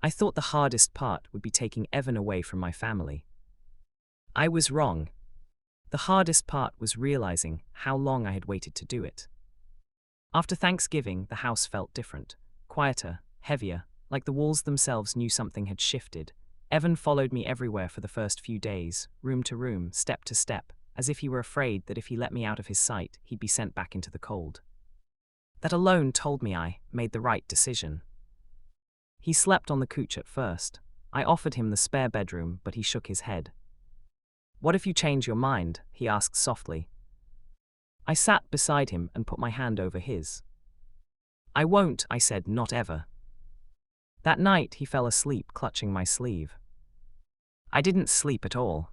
I thought the hardest part would be taking Evan away from my family. I was wrong. The hardest part was realizing how long I had waited to do it. After Thanksgiving, the house felt different, quieter, heavier, like the walls themselves knew something had shifted. Evan followed me everywhere for the first few days, room to room, step to step, as if he were afraid that if he let me out of his sight, he'd be sent back into the cold. That alone told me I made the right decision. He slept on the couch at first. I offered him the spare bedroom, but he shook his head. "What if you change your mind?" he asked softly. I sat beside him and put my hand over his. "I won't," I said, "not ever." That night he fell asleep clutching my sleeve. I didn't sleep at all.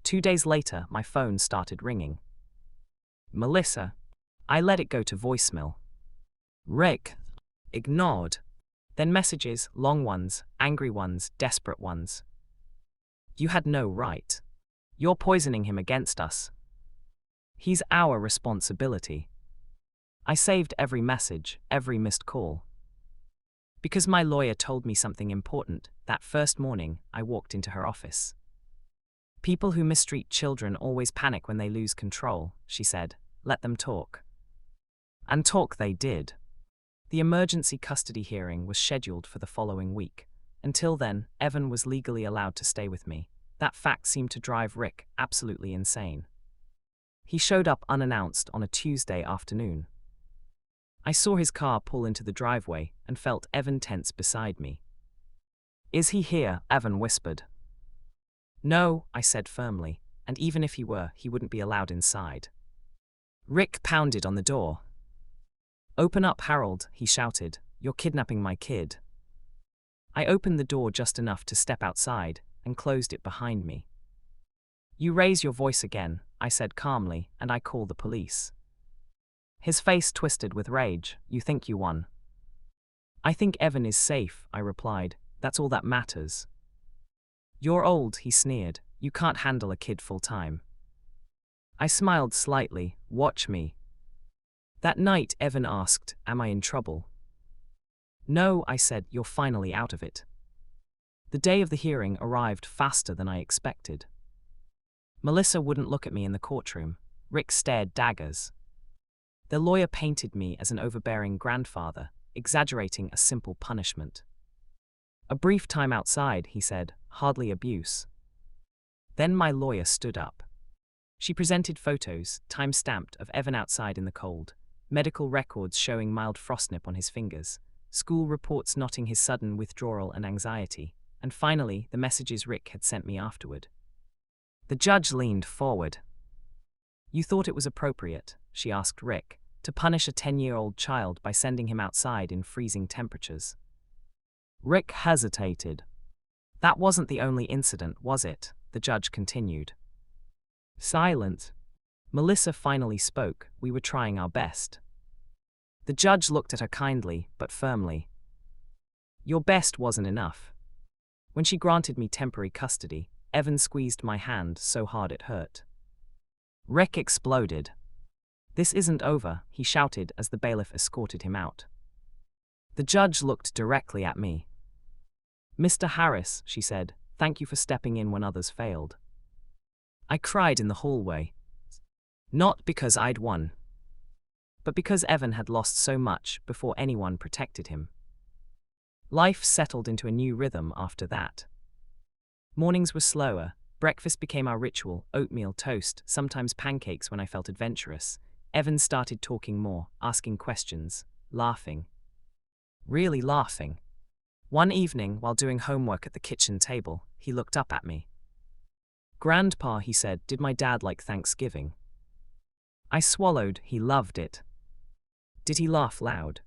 2 days later, my phone started ringing. "Melissa." I let it go to voicemail. "Rick." Ignored. Then messages, long ones, angry ones, desperate ones. "You had no right. You're poisoning him against us. He's our responsibility." I saved every message, every missed call. Because my lawyer told me something important, that first morning, I walked into her office. "People who mistreat children always panic when they lose control," she said. "Let them talk." And talk they did. The emergency custody hearing was scheduled for the following week. Until then, Evan was legally allowed to stay with me. That fact seemed to drive Rick absolutely insane. He showed up unannounced on a Tuesday afternoon. I saw his car pull into the driveway and felt Evan tense beside me. "Is he here?" Evan whispered. "No," I said firmly, and even if he were, he wouldn't be allowed inside. Rick pounded on the door. "Open up, Harold," he shouted. "You're kidnapping my kid." I opened the door just enough to step outside and closed it behind me. "You raise your voice again," I said calmly, "and I call the police." His face twisted with rage. "You think you won?" "I think Evan is safe," I replied. "That's all that matters." "You're old," he sneered. "You can't handle a kid full time." I smiled slightly. "Watch me." That night, Evan asked, "Am I in trouble?" "No," I said. "You're finally out of it." The day of the hearing arrived faster than I expected. Melissa wouldn't look at me in the courtroom. Rick stared daggers. The lawyer painted me as an overbearing grandfather, exaggerating a simple punishment. "A brief time outside," he said, "hardly abuse." Then my lawyer stood up. She presented photos, time-stamped, of Evan outside in the cold, medical records showing mild frostnip on his fingers, school reports noting his sudden withdrawal and anxiety, and finally, the messages Rick had sent me afterward. The judge leaned forward. "You thought it was appropriate," she asked Rick, "to punish a 10-year-old child by sending him outside in freezing temperatures?" Rick hesitated. "That wasn't the only incident, was it?" the judge continued. Silence. Melissa finally spoke. "We were trying our best." The judge looked at her kindly, but firmly. "Your best wasn't enough." When she granted me temporary custody, Evan squeezed my hand so hard it hurt. Rick exploded. "This isn't over," he shouted as the bailiff escorted him out. The judge looked directly at me. "Mr. Harris," she said, "thank you for stepping in when others failed." I cried in the hallway. Not because I'd won, but because Evan had lost so much before anyone protected him. Life settled into a new rhythm after that. Mornings were slower. Breakfast became our ritual: oatmeal, toast, sometimes pancakes when I felt adventurous. Evan started talking more, asking questions, laughing. Really laughing. One evening, while doing homework at the kitchen table, he looked up at me. "Grandpa," he said, "did my dad like Thanksgiving?" I swallowed. "He loved it." "Did he laugh loud?"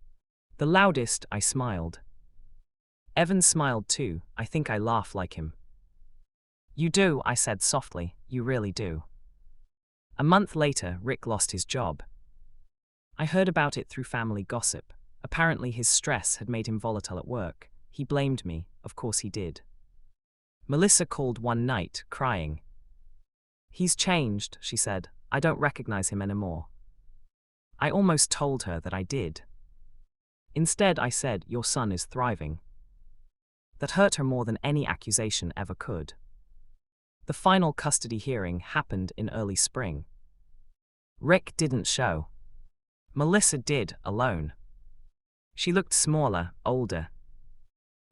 "The loudest," I smiled. Evan smiled too. "I think I laugh like him." "You do," I said softly. "You really do." A month later, Rick lost his job. I heard about it through family gossip. Apparently his stress had made him volatile at work. He blamed me. Of course he did. Melissa called one night, crying. "He's changed," she said. "I don't recognize him anymore." I almost told her that I did. Instead, I said, "Your son is thriving." that hurt her more than any accusation ever could. The final custody hearing happened in early spring. Rick didn't show. Melissa did, alone. She looked smaller, older.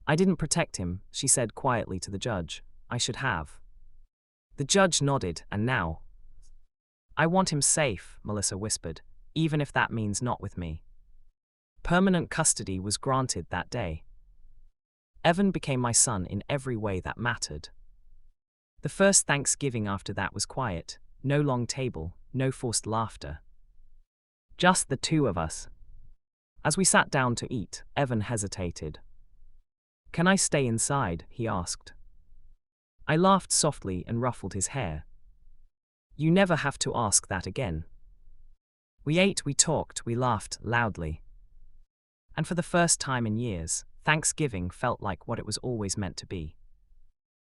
"I didn't protect him," she said quietly to the judge. "I should have." The judge nodded, and now. "I want him safe," Melissa whispered, "even if that means not with me." Permanent custody was granted that day. Evan became my son in every way that mattered. The first Thanksgiving after that was quiet, no long table, no forced laughter. Just the two of us. As we sat down to eat, Evan hesitated. "Can I stay inside?" he asked. I laughed softly and ruffled his hair. "You never have to ask that again." We ate, we talked, we laughed loudly. And for the first time in years, Thanksgiving felt like what it was always meant to be.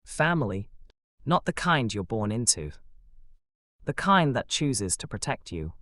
Family, not the kind you're born into. The kind that chooses to protect you.